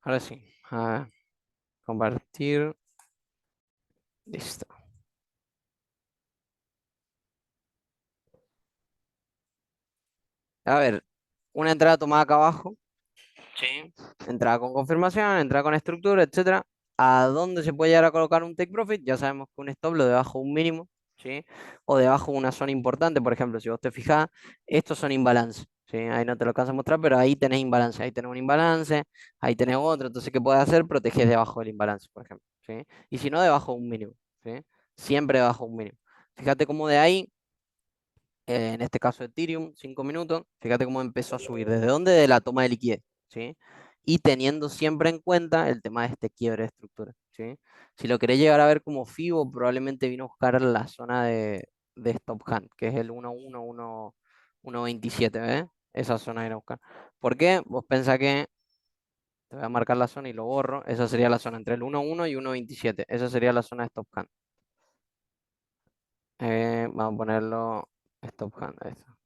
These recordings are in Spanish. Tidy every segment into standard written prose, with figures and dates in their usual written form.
Ahora sí. A ver, compartir. Listo. A ver, una entrada tomada acá abajo. Sí. Entrada con confirmación, entrada con estructura, etcétera. ¿A dónde se puede llegar a colocar un take profit? Ya sabemos que un stop lo debajo de un mínimo, ¿sí? O debajo de una zona importante. Por ejemplo, si vos te fijás, estos son imbalance, ¿sí? Ahí no te lo alcanzo a mostrar, pero ahí tenés imbalance. Ahí tenés un imbalance, ahí tenés otro. Entonces, ¿qué puedes hacer? Proteges debajo del imbalance, por ejemplo, ¿sí? Y si no, debajo de un mínimo, ¿sí? Siempre debajo de un mínimo. Fíjate cómo de ahí en este caso Ethereum, 5 minutos, fíjate cómo empezó a subir. ¿Desde dónde? De la toma de liquidez, ¿sí? Y teniendo siempre en cuenta el tema de este quiebre de estructura, ¿sí? Si lo querés llegar a ver como FIBO, probablemente vino a buscar la zona de Stop Hand, que es el 1.1, 1.27, ¿ves? Esa zona vino a buscar. ¿Por qué? Vos pensás que, te voy a marcar la zona y lo borro, esa sería la zona entre el 1.1 y 1.27, esa sería la zona de Stop Hand. Vamos a ponerlo Stop Hand, ahí está.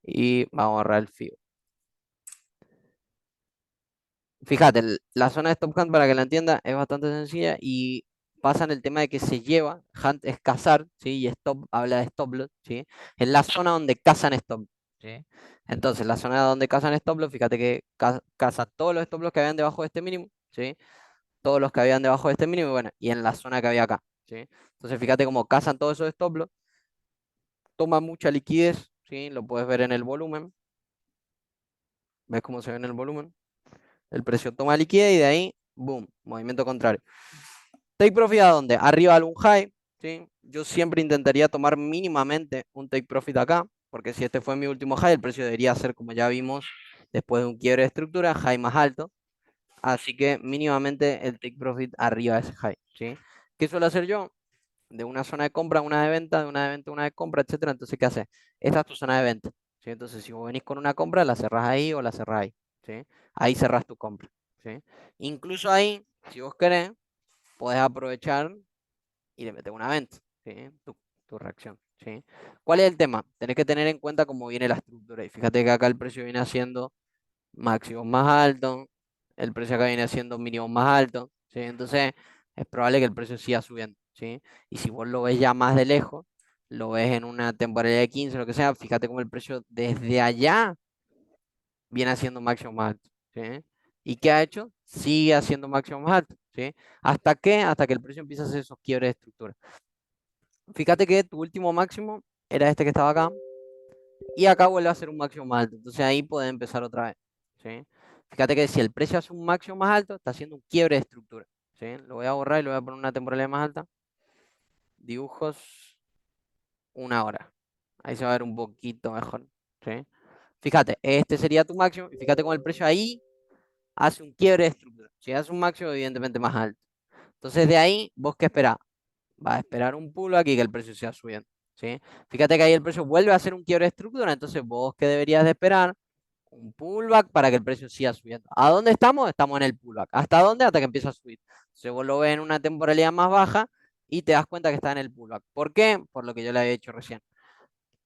Y vamos a borrar el FIBO. Fíjate, la zona de Stop Hunt, para que la entienda, es bastante sencilla y pasa en el tema de que se lleva, Hunt es cazar, ¿sí? Y Stop habla de Stop Loss, ¿sí? Es la zona donde cazan Stop, ¿sí? Entonces, la zona donde cazan Stop Loss, fíjate que caza todos los Stop Loss que habían debajo de este mínimo, ¿sí? Todos los que habían debajo de este mínimo, y bueno, y en la zona que había acá, ¿sí? Entonces, fíjate cómo cazan todos esos Stop Loss, toma mucha liquidez, ¿sí? Lo puedes ver en el volumen, ¿ves cómo se ve en el volumen? El precio toma liquidez y de ahí, boom, movimiento contrario. Take profit a dónde? Arriba de algún high, ¿sí? Yo siempre intentaría tomar mínimamente un take profit acá, porque si este fue mi último high, el precio debería ser, como ya vimos, después de un quiebre de estructura, high más alto. Así que mínimamente el take profit arriba de ese high, ¿sí? ¿Qué suelo hacer yo? De una zona de compra a una de venta, de una de venta a una de compra, etcétera. Entonces, ¿qué haces? Esta es tu zona de venta, ¿sí? Entonces, si vos venís con una compra, la cerrás ahí o la cerrás ahí, ¿sí? Ahí cerrás tu compra, ¿sí? Incluso ahí, si vos querés, podés aprovechar y le metes una venta, ¿sí? Tu reacción, ¿sí? ¿Cuál es el tema? Tenés que tener en cuenta cómo viene la estructura. Y fíjate que acá el precio viene haciendo máximos más altos, el precio acá viene haciendo mínimos más altos, ¿sí? Entonces es probable que el precio siga subiendo, ¿sí? Y si vos lo ves ya más de lejos, lo ves en una temporalidad de 15, lo que sea, fíjate cómo el precio desde allá viene haciendo máximo más alto, ¿sí? ¿Y qué ha hecho? Sigue haciendo máximo más alto, ¿sí? ¿Hasta qué? Hasta que el precio empieza a hacer esos quiebres de estructura. Fíjate que tu último máximo era este que estaba acá, y acá vuelve a ser un máximo más alto. Entonces ahí puede empezar otra vez, ¿sí? Fíjate que si el precio hace un máximo más alto, está haciendo un quiebre de estructura, ¿sí? Lo voy a borrar y lo voy a poner una temporalidad más alta. Dibujos, una hora. Ahí se va a ver un poquito mejor, ¿sí? Fíjate, este sería tu máximo, y fíjate con el precio ahí hace un quiebre de estructura. Si hace un máximo, evidentemente más alto. Entonces de ahí, ¿vos qué esperás? Va a esperar un pullback y que el precio siga subiendo, ¿sí? Fíjate que ahí el precio vuelve a hacer un quiebre de estructura, entonces vos qué deberías de esperar un pullback para que el precio siga subiendo. ¿A dónde estamos? Estamos en el pullback. ¿Hasta dónde? Hasta que empieza a subir. Entonces vos lo ves en una temporalidad más baja y te das cuenta que está en el pullback. ¿Por qué? Por lo que yo le había dicho recién.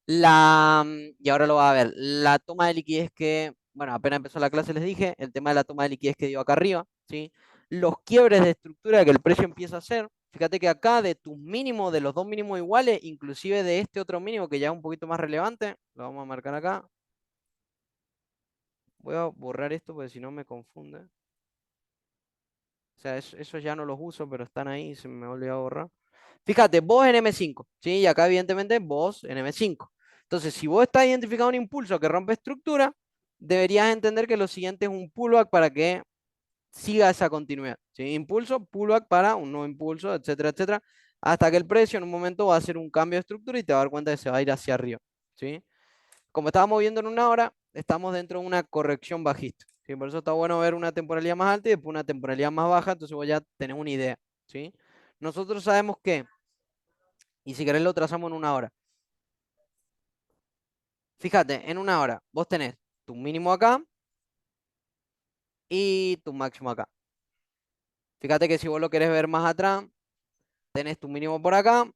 Y ahora lo va a ver. La toma de liquidez que, bueno, apenas empezó la clase les dije, el tema de la toma de liquidez que dio acá arriba, ¿sí? Los quiebres de estructura que el precio empieza a hacer. Fíjate que acá de tus mínimos, de los dos mínimos iguales, inclusive de este otro mínimo que ya es un poquito más relevante, lo vamos a marcar acá. Voy a borrar esto porque si no me confunde. O sea, esos ya no los uso, pero están ahí, se me olvidó borrar. Fíjate, vos en M5, ¿sí? Y acá evidentemente vos en M5. Entonces, si vos estás identificando un impulso que rompe estructura, deberías entender que lo siguiente es un pullback para que siga esa continuidad, ¿sí? Impulso, pullback para un nuevo impulso, etcétera, etcétera, hasta que el precio en un momento va a hacer un cambio de estructura y te va a dar cuenta que se va a ir hacia arriba, ¿sí? Como estábamos viendo en una hora, estamos dentro de una corrección bajista, ¿sí? Por eso está bueno ver una temporalidad más alta y después una temporalidad más baja, entonces voy a tener una idea, ¿sí? Nosotros sabemos que, y si querés lo trazamos en una hora, fíjate, en una hora vos tenés tu mínimo acá y tu máximo acá. Fíjate que si vos lo querés ver más atrás, tenés tu mínimo por acá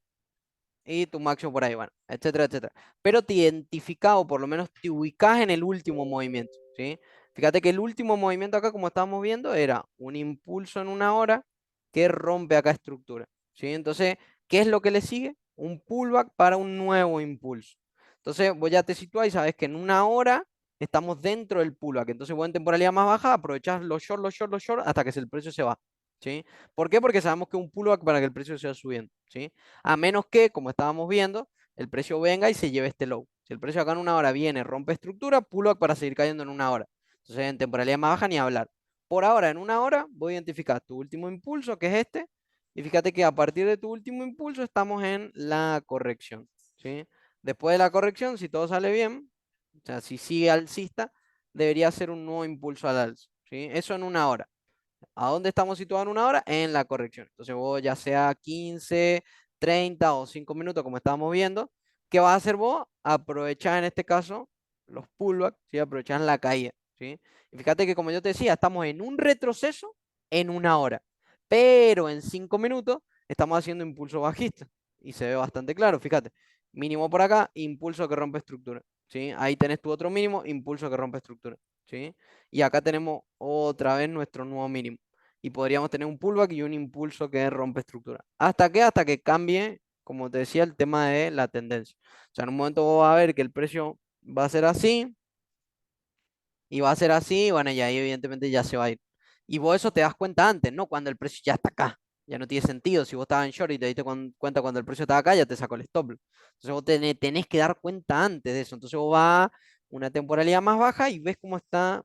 y tu máximo por ahí, bueno, etcétera, etcétera. Pero te identificás o por lo menos te ubicás en el último movimiento, ¿sí? Fíjate que el último movimiento acá, como estábamos viendo, era un impulso en una hora que rompe acá estructura, ¿sí? Entonces, ¿qué es lo que le sigue? Un pullback para un nuevo impulso. Entonces, vos ya te situás y sabes que en una hora estamos dentro del pullback. Entonces, vos en temporalidad más baja aprovechás los short, los short, los short hasta que el precio se va, ¿sí? ¿Por qué? Porque sabemos que un pullback para que el precio siga subiendo, ¿sí? A menos que, como estábamos viendo, el precio venga y se lleve este low. Si el precio acá en una hora viene, rompe estructura, pullback para seguir cayendo en una hora. Entonces, en temporalidad más baja ni hablar. Por ahora, en una hora, voy a identificar tu último impulso, que es este, y fíjate que a partir de tu último impulso estamos en la corrección, ¿sí? Después de la corrección, si todo sale bien, o sea, si sigue alcista, debería ser un nuevo impulso al alza, ¿sí? Eso en una hora. ¿A dónde estamos situados en una hora? En la corrección. Entonces vos ya sea 15, 30 o 5 minutos, como estábamos viendo, ¿qué vas a hacer vos? Aprovechar en este caso los pullbacks, ¿sí? Aprovechar la caída, ¿sí? Y fíjate que como yo te decía, estamos en un retroceso en una hora, pero en 5 minutos estamos haciendo impulso bajista y se ve bastante claro, fíjate, mínimo por acá, impulso que rompe estructura, ¿sí? Ahí tenés tu otro mínimo, impulso que rompe estructura, ¿sí? Y acá tenemos otra vez nuestro nuevo mínimo. Y podríamos tener un pullback y un impulso que rompe estructura. ¿Hasta qué? Hasta que cambie, como te decía, el tema de la tendencia. O sea, en un momento vos vas a ver que el precio va a ser así y va a ser así, bueno, y ahí evidentemente ya se va a ir. Y vos eso te das cuenta antes, ¿no? Cuando el precio ya está acá. Ya no tiene sentido. Si vos estabas en short y te diste cuenta cuando el precio estaba acá, ya te sacó el stop. Entonces vos tenés que dar cuenta antes de eso. Entonces vos vas a una temporalidad más baja y ves cómo está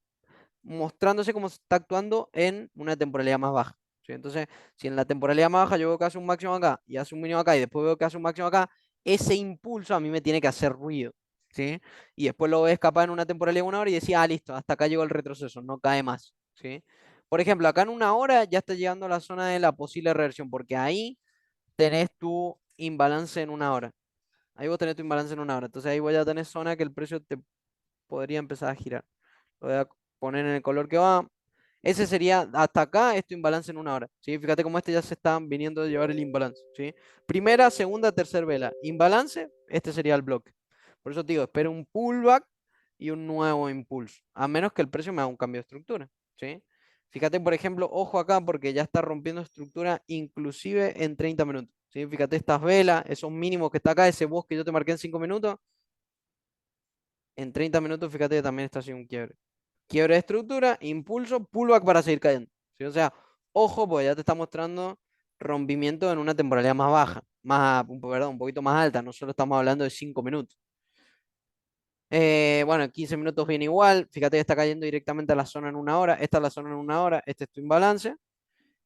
mostrándose cómo se está actuando en una temporalidad más baja, ¿sí? Entonces, si en la temporalidad más baja yo veo que hace un máximo acá y hace un mínimo acá y después veo que hace un máximo acá, ese impulso a mí me tiene que hacer ruido, ¿sí? Y después lo ves capaz en una temporalidad de una hora y decía, ah, listo, hasta acá llegó el retroceso, no cae más, ¿sí? Por ejemplo, acá en una hora ya está llegando a la zona de la posible reversión, porque ahí tenés tu imbalance en una hora. Ahí vos tenés tu imbalance en una hora. Entonces ahí voy a tener zona que el precio te podría empezar a girar. Lo voy a poner en el color que va. Ese sería, hasta acá, esto imbalance en una hora, ¿sí? Fíjate cómo este ya se está viniendo a llevar el imbalance, ¿sí? Primera, segunda, tercera vela. Imbalance, este sería el bloque. Por eso te digo, espero un pullback y un nuevo impulso, a menos que el precio me haga un cambio de estructura, ¿sí? Fíjate, por ejemplo, ojo acá porque ya está rompiendo estructura inclusive en 30 minutos, ¿sí? Fíjate estas velas, esos mínimos que está acá, ese bosque que yo te marqué en 5 minutos, en 30 minutos fíjate que también está haciendo un quiebre. Quiebre de estructura, impulso, pullback para seguir cayendo, ¿sí? O sea, ojo, porque ya te está mostrando rompimiento en una temporalidad más baja, perdón, un poquito más alta, no solo estamos hablando de 5 minutos. Bueno, en 15 minutos viene igual, fíjate que está cayendo directamente a la zona en una hora, esta es la zona en una hora, este es tu imbalance,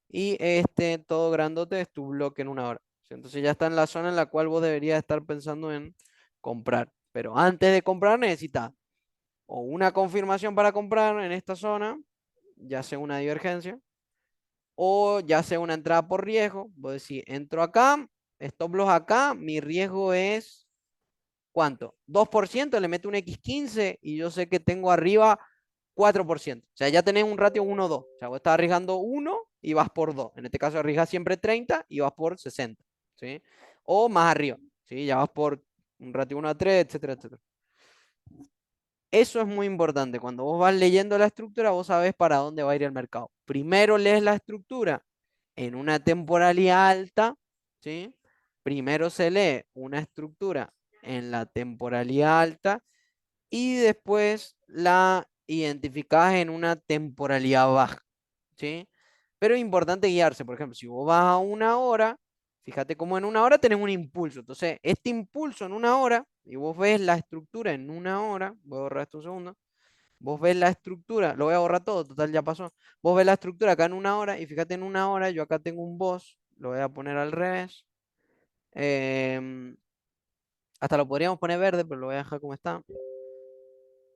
y este todo grandote es tu bloque en una hora, ¿sí? Entonces ya está en la zona en la cual vos deberías estar pensando en comprar, pero antes de comprar necesitas o una confirmación para comprar en esta zona, ya sea una divergencia, o ya sea una entrada por riesgo. Vos decís, entro acá, stop loss acá, mi riesgo es, ¿cuánto? 2%, le meto un X15 y yo sé que tengo arriba 4%. O sea, ya tenés un ratio 1-2. O sea, vos estás arriesgando 1 y vas por 2. En este caso, arriesgas siempre 30 y vas por 60, ¿sí? O más arriba, ¿sí? Ya vas por un ratio 1-3, etcétera, etcétera. Eso es muy importante. Cuando vos vas leyendo la estructura, vos sabés para dónde va a ir el mercado. Primero lees la estructura en una temporalidad alta, ¿sí? Primero se lee una estructura en la temporalidad alta y después la identificás en una temporalidad baja, ¿sí? Pero es importante guiarse. Por ejemplo, si vos vas a una hora, fíjate cómo en una hora tenés un impulso. Entonces, este impulso en una hora, y vos ves la estructura en una hora, voy a borrar esto un segundo, vos ves la estructura, lo voy a borrar todo, total ya pasó. Vos ves la estructura acá en una hora, y fíjate en una hora, yo acá tengo un boss, lo voy a poner al revés. em, Hasta lo podríamos poner verde, pero lo voy a dejar como está.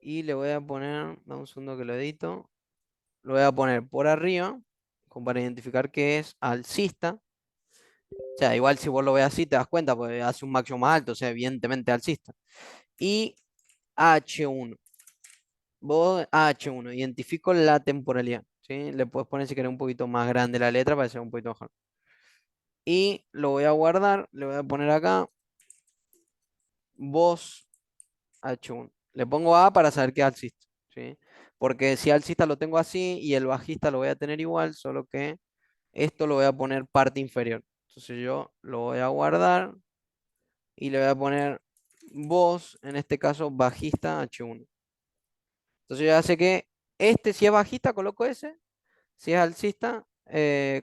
Y le voy a poner, dame un segundo que lo edito, lo voy a poner por arriba, como para identificar que es alcista. O sea, igual si vos lo ves así te das cuenta, porque hace un máximo más alto, o sea, evidentemente alcista. Y H1. Vos H1, identifico la temporalidad, ¿sí? Le puedes poner si querés un poquito más grande la letra para que sea un poquito mejor. Y lo voy a guardar, le voy a poner acá, vos H1. Le pongo A para saber que es alcista, ¿sí? Porque si alcista lo tengo así y el bajista lo voy a tener igual, solo que esto lo voy a poner parte inferior. Entonces yo lo voy a guardar y le voy a poner voz, en este caso bajista H1. Entonces ya sé que este si es bajista coloco ese, si es alcista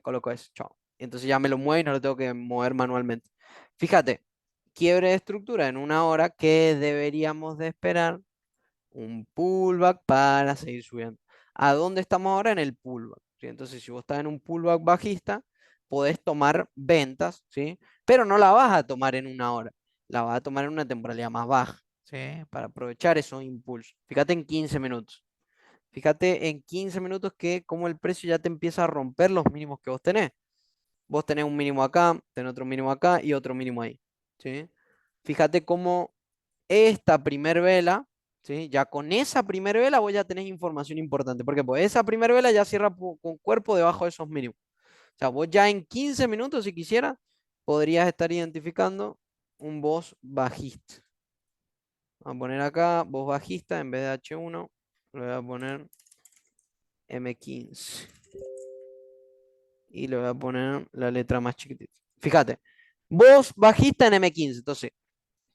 coloco ese. Chao. Entonces ya me lo mueve y no lo tengo que mover manualmente. Fíjate, quiebre de estructura en una hora, ¿qué deberíamos de esperar? Un pullback para seguir subiendo. ¿A dónde estamos ahora? En el pullback, ¿sí? Entonces, si vos estás en un pullback bajista, podés tomar ventas, ¿sí? Pero no la vas a tomar en una hora, la vas a tomar en una temporalidad más baja, ¿sí? Para aprovechar esos impulsos. Fíjate en 15 minutos. Fíjate en 15 minutos que como el precio ya te empieza a romper los mínimos que vos tenés. Vos tenés un mínimo acá, tenés otro mínimo acá y otro mínimo ahí, ¿sí? Fíjate cómo esta primer vela, ¿sí? Ya con esa primer vela vos ya tenés información importante. Porque pues esa primer vela ya cierra con cuerpo debajo de esos mínimos. O sea, vos ya en 15 minutos, si quisieras, podrías estar identificando un voz bajista. Vamos a poner acá voz bajista en vez de H1, le voy a poner M15. Y le voy a poner la letra más chiquitita. Fíjate, voz bajista en M15. Entonces,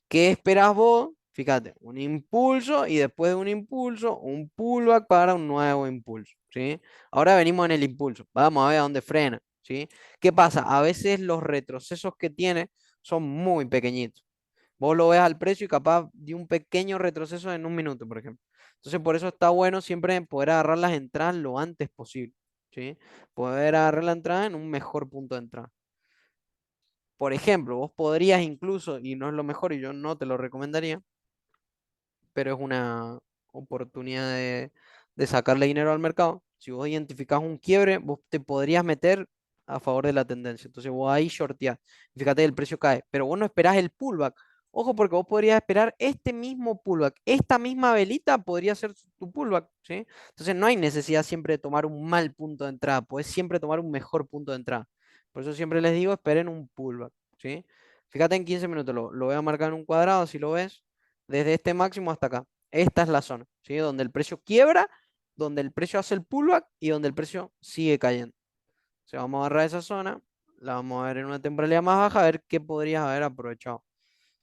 ¿qué esperas vos? Fíjate, un impulso y después de un impulso, un pullback para un nuevo impulso, ¿sí? Ahora venimos en el impulso. Vamos a ver a dónde frena, ¿sí? ¿Qué pasa? A veces los retrocesos que tiene son muy pequeñitos. Vos lo ves al precio y capaz de un pequeño retroceso en un minuto, por ejemplo. Entonces, por eso está bueno siempre poder agarrar las entradas lo antes posible, ¿sí? Poder agarrar la entrada en un mejor punto de entrada. Por ejemplo, vos podrías incluso, y no es lo mejor y yo no te lo recomendaría, pero es una oportunidad de sacarle dinero al mercado. Si vos identificás un quiebre, vos te podrías meter a favor de la tendencia. Entonces vos ahí shorteás. Fíjate, el precio cae, pero vos no esperás el pullback. Ojo, porque vos podrías esperar este mismo pullback. Esta misma velita podría ser tu pullback, ¿sí? Entonces no hay necesidad siempre de tomar un mal punto de entrada. Podés siempre tomar un mejor punto de entrada. Por eso siempre les digo, esperen un pullback, ¿sí? Fíjate en 15 minutos, lo voy a marcar en un cuadrado, si lo ves desde este máximo hasta acá. Esta es la zona, ¿sí? Donde el precio quiebra, donde el precio hace el pullback y donde el precio sigue cayendo. O sea, vamos a agarrar esa zona, la vamos a ver en una temporalidad más baja, a ver qué podrías haber aprovechado.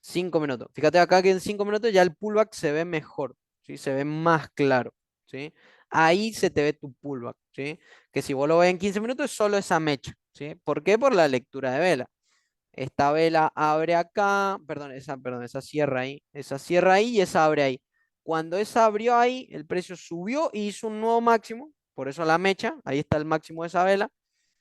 5 minutos. Fíjate acá que en 5 minutos ya el pullback se ve mejor, ¿sí? Se ve más claro, ¿sí? Ahí se te ve tu pullback, ¿sí? Que si vos lo ves en 15 minutos es solo esa mecha, ¿sí? ¿Por qué? Por la lectura de vela. Esta vela abre acá, perdón, esa cierra ahí, esa cierra ahí y esa abre ahí. Cuando esa abrió ahí, el precio subió y hizo un nuevo máximo, por eso la mecha, ahí está el máximo de esa vela,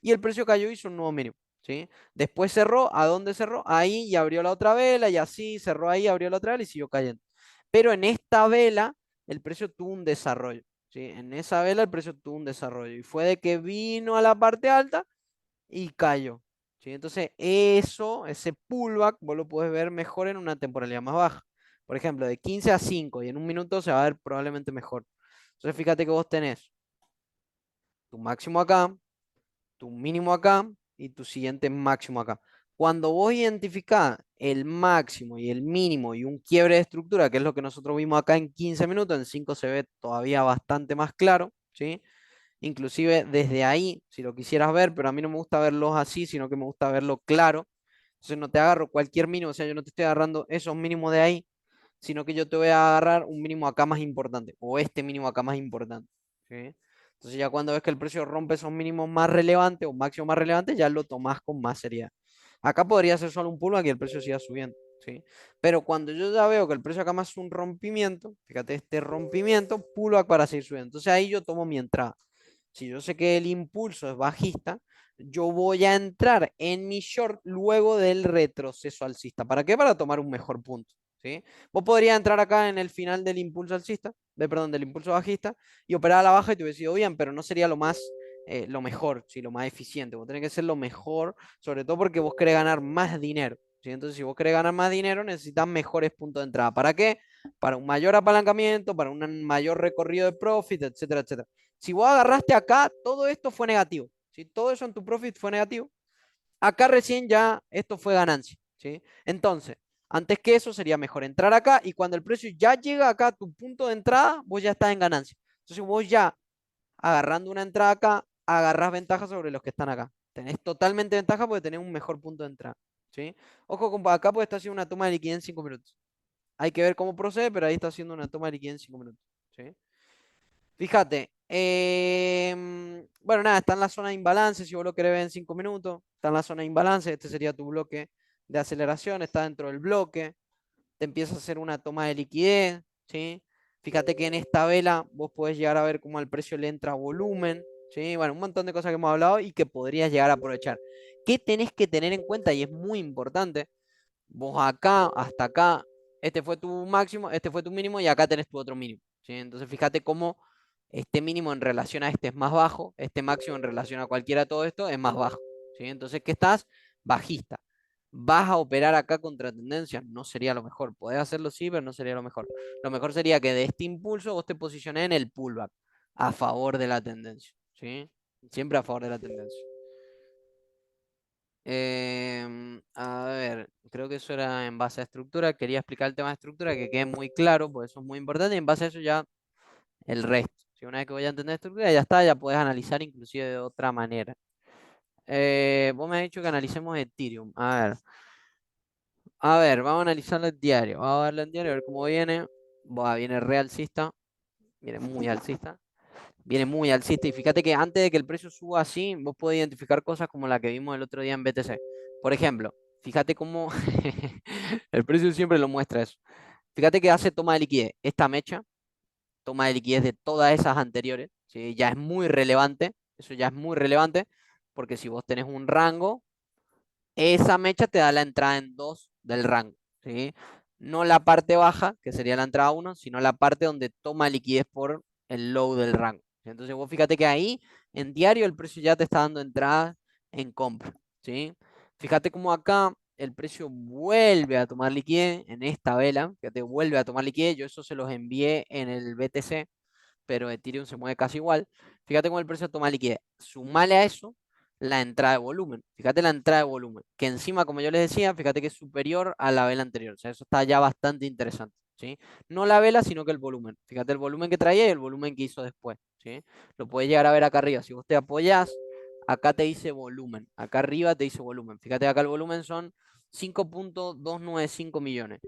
y el precio cayó y hizo un nuevo mínimo, ¿sí? Después cerró, ¿a dónde cerró? Ahí y abrió la otra vela y así cerró ahí, abrió la otra vela y siguió cayendo. Pero en esta vela, el precio tuvo un desarrollo, ¿sí? En esa vela el precio tuvo un desarrollo y fue de que vino a la parte alta y cayó. ¿Sí? Entonces, ese pullback, vos lo puedes ver mejor en una temporalidad más baja. Por ejemplo, de 15 a 5 y en un minuto se va a ver probablemente mejor. Entonces, fíjate que vos tenés tu máximo acá, tu mínimo acá y tu siguiente máximo acá. Cuando vos identificás el máximo y el mínimo y un quiebre de estructura, que es lo que nosotros vimos acá en 15 minutos, en 5 se ve todavía bastante más claro, ¿sí? Inclusive desde ahí, si lo quisieras ver, pero a mí no me gusta verlos así, sino que me gusta verlo claro. Entonces no te agarro cualquier mínimo, o sea, yo no te estoy agarrando esos mínimos de ahí, sino que yo te voy a agarrar un mínimo acá más importante, o este mínimo acá más importante, ¿sí? Entonces ya cuando ves que el precio rompe esos mínimos más relevantes o máximos más relevantes, ya lo tomas con más seriedad. Acá podría ser solo un pullback y el precio siga subiendo, ¿sí? Pero cuando yo ya veo que el precio acá más es un rompimiento, fíjate, este rompimiento, pullback para seguir subiendo. Entonces ahí yo tomo mi entrada. Si yo sé que el impulso es bajista, yo voy a entrar en mi short luego del retroceso alcista. ¿Para qué? Para tomar un mejor punto, ¿sí? Vos podrías entrar acá en el final del impulso alcista, perdón, del impulso bajista y operar a la baja y te hubiese ido bien, pero no sería lo mejor, ¿sí? Lo más eficiente. Vos tenés que ser lo mejor, sobre todo porque vos querés ganar más dinero, ¿sí? Entonces, si vos querés ganar más dinero, necesitas mejores puntos de entrada. ¿Para qué? Para un mayor apalancamiento, para un mayor recorrido de profit, etcétera, etcétera. Si vos agarraste acá, todo esto fue negativo. Si todo eso en tu profit fue negativo, acá recién ya esto fue ganancia, ¿sí? Entonces, antes que eso sería mejor entrar acá y cuando el precio ya llega acá a tu punto de entrada, vos ya estás en ganancia. Entonces vos ya agarrando una entrada acá, agarrás ventaja sobre los que están acá. Tenés totalmente ventaja porque tenés un mejor punto de entrada. ¿Sí? Ojo, compa, acá puede estar haciendo una toma de liquidez en 5 minutos. Hay que ver cómo procede, pero ahí está haciendo una toma de liquidez en 5 minutos. ¿Sí? Fíjate. Bueno, nada, está en la zona de imbalance. Si vos lo querés ver en 5 minutos, está en la zona de imbalance. Este sería tu bloque de aceleración. Está dentro del bloque. Te empieza a hacer una toma de liquidez. ¿Sí? Fíjate que en esta vela vos podés llegar a ver cómo al precio le entra volumen. ¿Sí? Bueno, un montón de cosas que hemos hablado y que podrías llegar a aprovechar. ¿Qué tenés que tener en cuenta? Y es muy importante. Vos acá, hasta acá, este fue tu máximo, este fue tu mínimo y acá tenés tu otro mínimo. ¿Sí? Entonces fíjate cómo este mínimo en relación a este es más bajo, este máximo en relación a cualquiera de todo esto es más bajo. ¿Sí? Entonces, ¿qué estás? Bajista. ¿Vas a operar acá contra tendencia? No sería lo mejor. Podés hacerlo sí, pero no sería lo mejor. Lo mejor sería que de este impulso vos te posiciones en el pullback a favor de la tendencia. ¿Sí? Siempre a favor de la tendencia. A ver, creo que eso era en base a estructura. Quería explicar el tema de estructura, que quede muy claro, porque eso es muy importante. Y en base a eso ya el resto. Si una vez que voy a entender estructura, ya está, ya puedes analizar inclusive de otra manera. Vos me has dicho que analicemos Ethereum. A ver, vamos a analizarlo en diario. Vamos a verlo en diario, a ver cómo viene. Buah, viene re alcista. Viene muy alcista. Viene muy alcista. Y fíjate que antes de que el precio suba así, vos podés identificar cosas como la que vimos el otro día en BTC. Por ejemplo, fíjate cómo el precio siempre lo muestra eso. Fíjate que hace toma de liquidez. Esta mecha, toma de liquidez de todas esas anteriores, ¿sí? Ya es muy relevante. Eso ya es muy relevante. Porque si vos tenés un rango, esa mecha te da la entrada en 2 del rango, ¿sí? No la parte baja, que sería la entrada 1, sino la parte donde toma liquidez por el low del rango. Entonces vos fíjate que ahí en diario el precio ya te está dando entrada en compra, ¿sí? Fíjate como acá el precio vuelve a tomar liquidez en esta vela, fíjate, vuelve a tomar liquidez. Yo eso se los envié en el BTC, pero Ethereum se mueve casi igual. Fíjate cómo el precio toma liquidez. Sumale a eso la entrada de volumen. Fíjate la entrada de volumen, que encima, como yo les decía, fíjate que es superior a la vela anterior. O sea, eso está ya bastante interesante, ¿sí? No la vela, sino que el volumen. Fíjate el volumen que traía y el volumen que hizo después, ¿sí? Lo puedes llegar a ver acá arriba. Si vos te apoyás, acá te dice volumen. Acá arriba te dice volumen. Fíjate acá el volumen son 5.295 millones.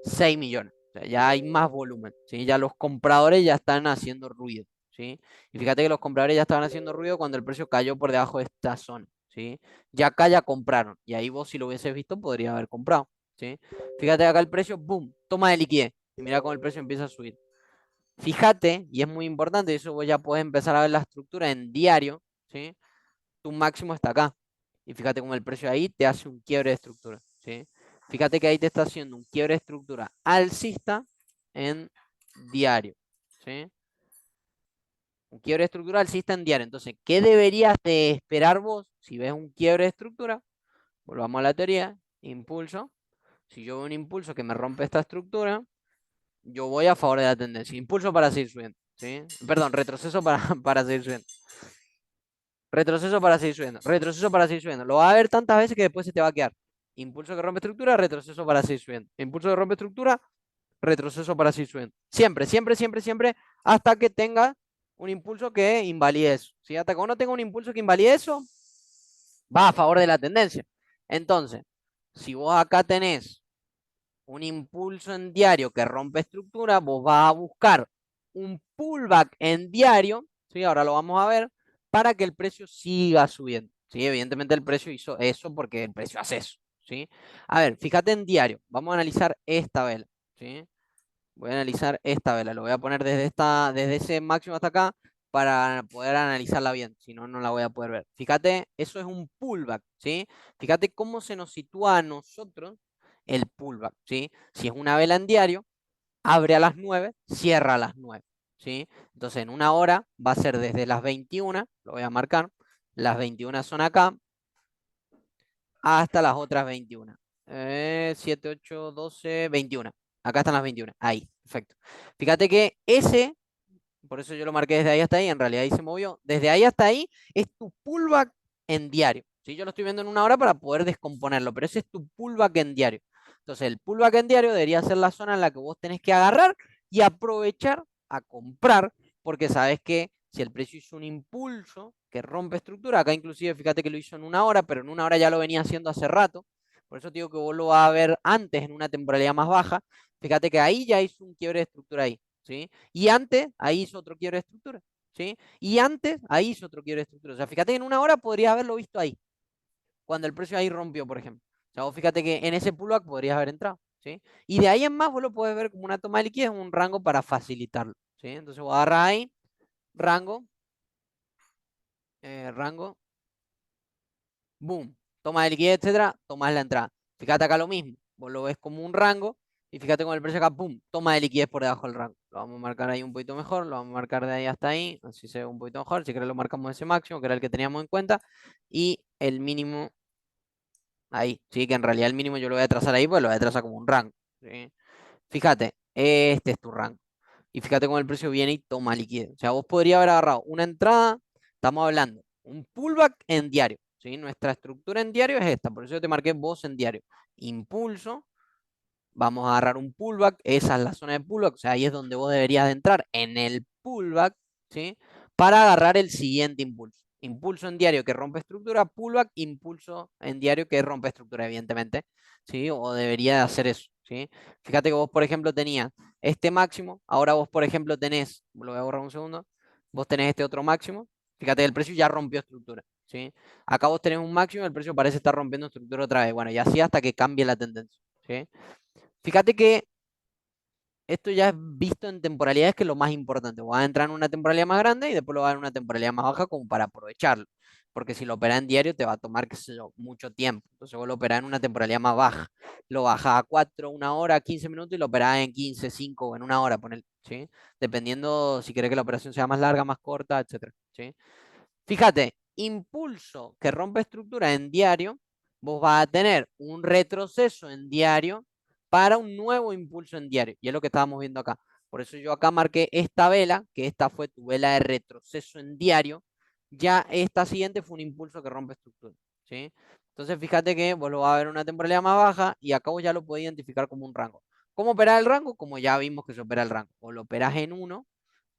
6 millones. O sea, ya hay más volumen, ¿sí? Ya los compradores ya están haciendo ruido, ¿sí? Y fíjate que los compradores ya estaban haciendo ruido cuando el precio cayó por debajo de esta zona, ¿sí? Ya acá ya compraron. Y ahí vos si lo hubieses visto podría haber comprado, ¿sí? Fíjate acá el precio, boom, toma de liquidez. Y mira cómo el precio empieza a subir. Fíjate, y es muy importante, eso vos ya puedes empezar a ver la estructura en diario, ¿sí? Tu máximo está acá. Y fíjate cómo el precio ahí te hace un quiebre de estructura, ¿sí? Fíjate que ahí te está haciendo un quiebre de estructura alcista en diario, ¿sí? Un quiebre estructural alcista en diario. Entonces, ¿qué deberías de esperar vos si ves un quiebre de estructura? Volvamos a la teoría, impulso. Si yo veo un impulso que me rompe esta estructura, yo voy a favor de la tendencia. Impulso para seguir subiendo, ¿sí? Perdón, retroceso para, para seguir subiendo. Retroceso para seguir subiendo. Retroceso para seguir subiendo. Lo va a ver tantas veces que después se te va a quedar. Impulso que rompe estructura, retroceso para seguir subiendo. Impulso que rompe estructura, retroceso para seguir subiendo. Siempre, siempre, siempre, siempre, hasta que tenga un impulso que invalide eso. ¿Sí? Hasta que uno tenga un impulso que invalide eso, va a favor de la tendencia. Entonces, si vos acá tenés un impulso en diario que rompe estructura, vos vas a buscar un pullback en diario, ¿sí? Ahora lo vamos a ver, para que el precio siga subiendo, ¿sí? Evidentemente el precio hizo eso porque el precio hace eso, ¿sí? A ver, fíjate en diario, vamos a analizar esta vela, ¿sí? Voy a analizar esta vela, lo voy a poner desde ese máximo hasta acá para poder analizarla bien, si no, no la voy a poder ver. Fíjate, eso es un pullback, ¿sí? Fíjate cómo se nos sitúa a nosotros el pullback, ¿sí? Si es una vela en diario, abre a las 9, cierra a las 9, ¿sí? Entonces en una hora va a ser desde las 21, lo voy a marcar, las 21 son acá, hasta las otras 21. 7, 8, 12, 21. Acá están las 21. Ahí, perfecto. Fíjate que ese, por eso yo lo marqué desde ahí hasta ahí, en realidad ahí se movió. Desde ahí hasta ahí es tu pullback en diario. ¿Sí? Yo lo estoy viendo en una hora para poder descomponerlo, pero ese es tu pullback en diario. Entonces el pullback en diario debería ser la zona en la que vos tenés que agarrar y aprovechar a comprar porque sabes que si el precio hizo un impulso que rompe estructura, acá inclusive fíjate que lo hizo en una hora, pero en una hora ya lo venía haciendo hace rato, por eso te digo que vos lo vas a ver antes en una temporalidad más baja, fíjate que ahí ya hizo un quiebre de estructura ahí, ¿sí? Y antes ahí hizo otro quiebre de estructura, ¿sí? Y antes ahí hizo otro quiebre de estructura, o sea, fíjate que en una hora podrías haberlo visto ahí, cuando el precio ahí rompió, por ejemplo. O sea, vos fíjate que en ese pullback podrías haber entrado, ¿sí? Y de ahí en más vos lo puedes ver como una toma de liquidez, un rango para facilitarlo, ¿sí? Entonces vos agarras ahí, rango, rango, boom, toma de liquidez, etcétera, tomás la entrada. Fíjate acá lo mismo, vos lo ves como un rango y fíjate con el precio acá, boom, toma de liquidez por debajo del rango. Lo vamos a marcar ahí un poquito mejor, lo vamos a marcar de ahí hasta ahí, así se ve un poquito mejor. Si querés lo marcamos ese máximo, que era el que teníamos en cuenta, y el mínimo ahí, sí, que en realidad el mínimo yo lo voy a trazar ahí, pues lo voy a trazar como un rango, ¿sí? Fíjate, este es tu rango. Y fíjate cómo el precio viene y toma liquidez. O sea, vos podrías haber agarrado una entrada, estamos hablando, un pullback en diario, ¿sí? Nuestra estructura en diario es esta, por eso yo te marqué vos en diario. Impulso, vamos a agarrar un pullback, esa es la zona de pullback, o sea, ahí es donde vos deberías de entrar, en el pullback, ¿sí? Para agarrar el siguiente impulso. Impulso en diario que rompe estructura, pullback, impulso en diario que rompe estructura, evidentemente, ¿sí? O debería de hacer eso, ¿sí? Fíjate que vos, por ejemplo, tenías este máximo, ahora vos, por ejemplo, tenés, lo voy a borrar un segundo, vos tenés este otro máximo, fíjate que el precio ya rompió estructura, ¿sí? Acá vos tenés un máximo, el precio parece estar rompiendo estructura otra vez, bueno, y así hasta que cambie la tendencia, ¿sí? Fíjate que esto ya es visto en temporalidades, que es lo más importante. Vas a entrar en una temporalidad más grande y después lo vas a dar en una temporalidad más baja como para aprovecharlo. Porque si lo operas en diario te va a tomar, qué sé yo, mucho tiempo. Entonces vos lo operás en una temporalidad más baja. Lo bajás a 4, una hora, 15 minutos y lo operás en 15, 5 o en una hora, ponele, ¿sí? Dependiendo si querés que la operación sea más larga, más corta, etcétera, ¿sí? Fíjate, impulso que rompe estructura en diario, vos vas a tener un retroceso en diario para un nuevo impulso en diario. Y es lo que estábamos viendo acá. Por eso yo acá marqué esta vela, que esta fue tu vela de retroceso en diario. Ya esta siguiente fue un impulso que rompe estructura, ¿sí? Entonces fíjate que vos lo vas a ver en una temporalidad más baja y acá vos ya lo podés identificar como un rango. ¿Cómo operar el rango? Como ya vimos que se opera el rango. O lo operás en uno,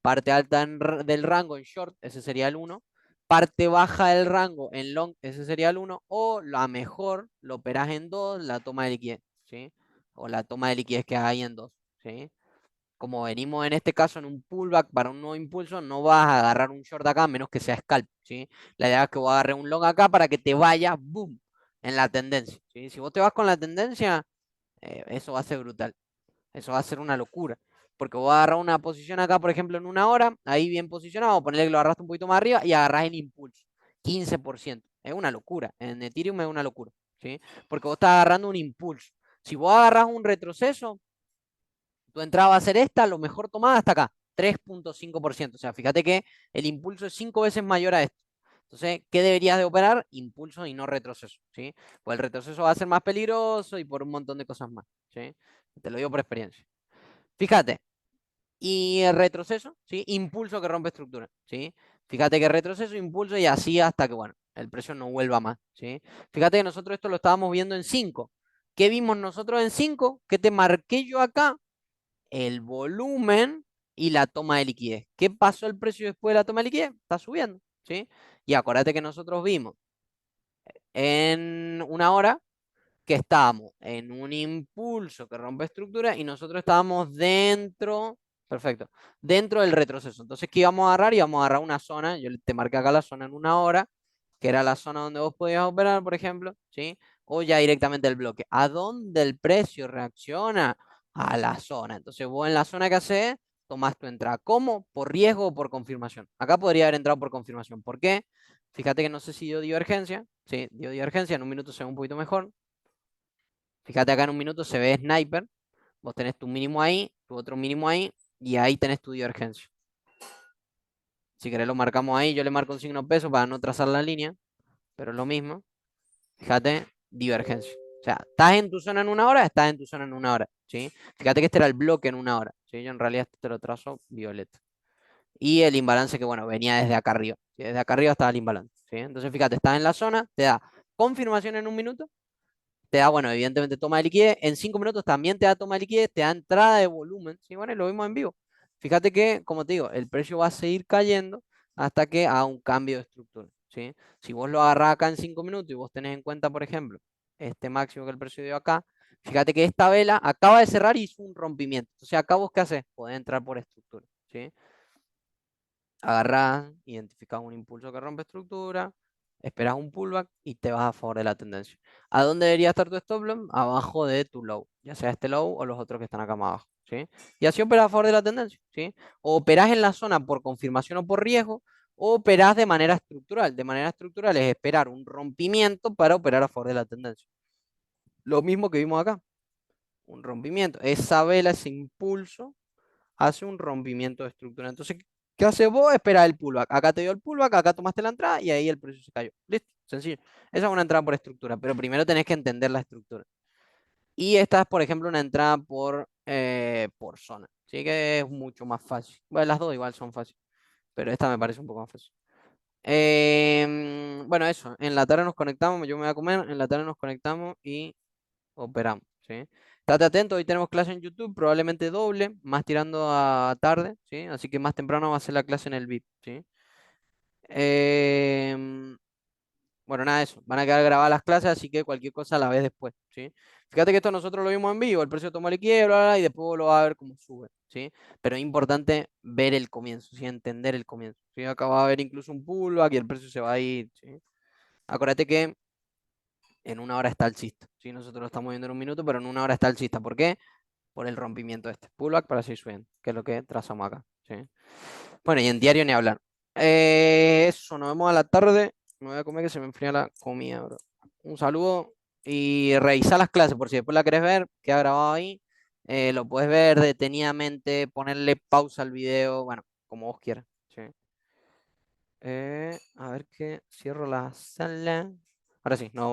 parte alta del rango en short, ese sería el uno, parte baja del rango en long, ese sería el uno, o la mejor lo operas en 2, la toma de liquidez, ¿sí? O la toma de liquidez que hay en 2, ¿sí? Como venimos en este caso en un pullback para un nuevo impulso, no vas a agarrar un short acá a menos que sea scalp, ¿sí? La idea es que vos agarres un long acá para que te vaya, boom, en la tendencia, ¿sí? Si vos te vas con la tendencia, eso va a ser brutal. Eso va a ser una locura. Porque vos agarras una posición acá, por ejemplo, en una hora, ahí bien posicionado, ponerle que lo agarraste un poquito más arriba y agarras el impulso. 15%. Es una locura. En Ethereum es una locura, ¿sí? Porque vos estás agarrando un impulso. Si vos agarras un retroceso, tu entrada va a ser esta, lo mejor tomada hasta acá, 3.5%. O sea, fíjate que el impulso es 5 veces mayor a esto. Entonces, ¿qué deberías de operar? Impulso y no retroceso, ¿sí? Pues el retroceso va a ser más peligroso y por un montón de cosas más, ¿sí? Te lo digo por experiencia. Fíjate, y el retroceso, ¿sí? Impulso que rompe estructura, ¿sí? Fíjate que retroceso, impulso y así hasta que, bueno, el precio no vuelva más, ¿sí? Fíjate que nosotros esto lo estábamos viendo en 5. ¿Qué vimos nosotros en 5? ¿Qué te marqué yo acá? El volumen y la toma de liquidez. ¿Qué pasó el precio después de la toma de liquidez? Está subiendo, ¿sí? Y acuérdate que nosotros vimos en una hora que estábamos en un impulso que rompe estructura y nosotros estábamos dentro, perfecto, dentro del retroceso. Entonces, ¿qué íbamos a agarrar? Íbamos a agarrar una zona, yo te marqué acá la zona en una hora, que era la zona donde vos podías operar, por ejemplo, ¿sí? O ya directamente el bloque. ¿A dónde el precio reacciona? A la zona. Entonces, vos en la zona que haces, tomás tu entrada. ¿Cómo? ¿Por riesgo o por confirmación? Acá podría haber entrado por confirmación. ¿Por qué? Fíjate que no sé si dio divergencia. Sí, dio divergencia. En un minuto se ve un poquito mejor. Fíjate acá en un minuto se ve sniper. Vos tenés tu mínimo ahí, tu otro mínimo ahí, y ahí tenés tu divergencia. Si querés lo marcamos ahí, yo le marco un signo peso para no trazar la línea, pero es lo mismo. Fíjate, divergencia. O sea, estás en tu zona en una hora, estás en tu zona en una hora, ¿sí? Fíjate que este era el bloque en una hora, ¿sí? Yo en realidad este te lo trazo violeta. Y el imbalance que, bueno, venía desde acá arriba, ¿sí? Desde acá arriba estaba el imbalance, ¿sí? Entonces, fíjate, estás en la zona, te da confirmación en un minuto, te da, bueno, evidentemente toma de liquidez. En 5 minutos también te da toma de liquidez, te da entrada de volumen. Sí, bueno, y lo vimos en vivo. Fíjate que, como te digo, el precio va a seguir cayendo hasta que haga un cambio de estructura, ¿sí? Si vos lo agarrás acá en 5 minutos y vos tenés en cuenta, por ejemplo, este máximo que el precio dio acá, fíjate que esta vela acaba de cerrar y hizo un rompimiento. Entonces acá vos qué haces, podés entrar por estructura, ¿sí? Agarrás, identificás un impulso que rompe estructura, esperas un pullback y te vas a favor de la tendencia. ¿A dónde debería estar tu stop loss? Abajo de tu low, ya sea este low o los otros que están acá más abajo, ¿sí? Y así operas a favor de la tendencia, ¿sí? O operás en la zona por confirmación o por riesgo, o operás de manera estructural. De manera estructural es esperar un rompimiento para operar a favor de la tendencia. Lo mismo que vimos acá, un rompimiento. Esa vela, ese impulso hace un rompimiento de estructura. Entonces, ¿qué haces vos? Esperar el pullback. Acá te dio el pullback, acá tomaste la entrada y ahí el precio se cayó. Listo, sencillo. Esa es una entrada por estructura, pero primero tenés que entender la estructura. Y esta es, por ejemplo, una entrada por zona. Así que es mucho más fácil. Bueno, las dos igual son fáciles, pero esta me parece un poco más fácil. Bueno, eso. En la tarde nos conectamos, yo me voy a comer, en la tarde nos conectamos y operamos, ¿sí? Estate atento, hoy tenemos clase en YouTube, probablemente doble, más tirando a tarde, ¿sí? Así que más temprano va a ser la clase en el VIP, ¿sí? Em, bueno, nada de eso, van a quedar grabadas las clases, así que cualquier cosa la ves después, ¿sí? Fíjate que esto nosotros lo vimos en vivo, el precio tomó el quiebro, bla, bla, y después lo vas a ver cómo sube, ¿sí? Pero es importante ver el comienzo, ¿sí? Entender el comienzo, ¿sí? Acá va a haber incluso un pullback y el precio se va a ir, ¿sí? Acuérdate que en una hora está alcista, ¿sí? Nosotros lo estamos viendo en un minuto, pero en una hora está alcista. ¿Por qué? Por el rompimiento de este pullback para seguir subiendo, que es lo que trazamos acá, ¿sí? Bueno, y en diario ni hablar. Eso, nos vemos a la tarde. Me voy a comer que se me enfría la comida, bro. Un saludo y revisa las clases por si después la querés ver, queda grabado ahí. Lo puedes ver detenidamente, ponerle pausa al video, bueno, como vos quieras, ¿sí? A ver que cierro la sala. Ahora sí, no.